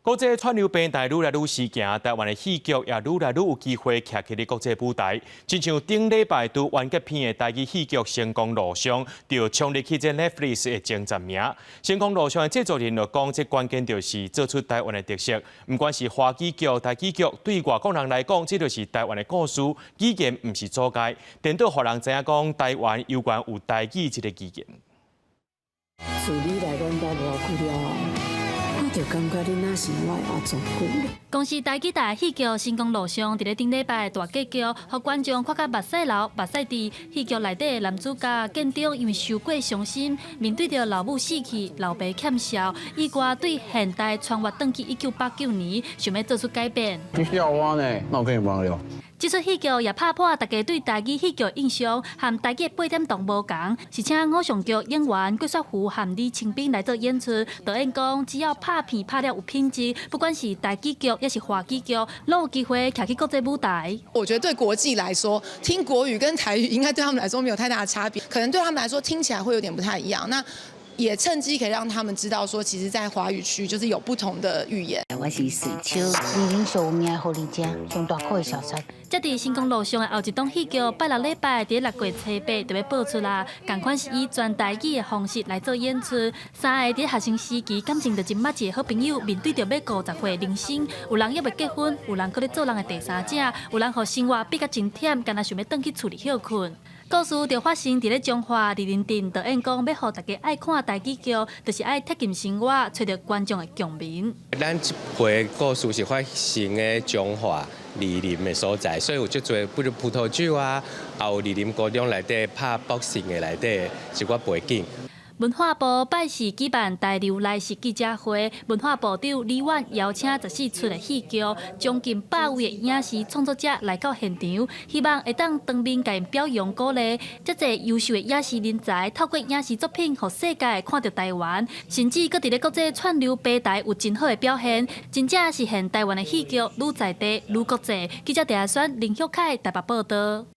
国际串流平台愈来愈时行，台湾的戏剧也愈来愈有机会徛起咧国际舞台。亲像顶礼拜拄完结篇的台语戏剧《成功路上》，就冲入去这 Netflix 的前10名。《成功路上》的制作人就讲，这关键就是做出台湾的特色。不管是华语剧、台语剧，对外国人来讲，这就是台湾的故事。语言不是阻碍，颠倒互人知影讲台湾有关有台语这个语言。自你来阮家偌久了，我就感觉你若是我的阿祖母。公司台语台戏剧《成功路上》伫咧顶礼拜大结局，互观众看甲目屎流、目屎滴。戏剧内底男主角建中因为受过伤心，面对着老母死去、老爸欠孝，意外对现代穿越转去1989年，想要做出改变。你需要我呢？那我跟你忘了。这出戏剧也拍破大家对台语戏剧印象，和台语8点档无同，是请偶像剧演员郭雪芙和李清彬来做演出。导演讲，只要拍片拍了有品质，不管是台语剧也是华语剧，都有机会徛去国际舞台。我觉得对国际来说，听国语跟台语应该对他们来说没有太大的差别，可能对他们来说听起来会有点不太一样。那也趁机可以让他们知道说，其实，在华语区就是有不同的语言。我是水手，二零小有名的狐狸精，上大块的小菜。这伫成功路上的后一档戏剧，拜6礼拜伫6月初8就要播出啦。同款是以全台语的方式来做演出。三个伫学生时期感情就真密切的好朋友，面对着要50岁人生，有人要未结婚，有人搁咧做人的第三者，有人互生活逼甲真忝，干那想要转去厝里休困。故事就发生伫咧中华二林镇，导演讲要互大家爱看台语剧，就是爱贴近生活，找到观众的共鸣。咱这回故事是发生在中华二林的所在，所以有足多不如葡萄酒啊，也有二林高中内底拍 boxing 的内底一寡背景。文化部拜四举办大流来时记者会，文化部长李婉邀请14出的戏剧，将近100位的影视创作者来到现场，希望会当当面甲因表扬鼓励。这侪优秀的影视人才，透过影视作品，互世界看到台湾，甚至搁伫咧国际串流平台有真好的表现，真正是现台湾的戏剧愈在地愈国际。记者陈亚轩、林旭凯台北报道。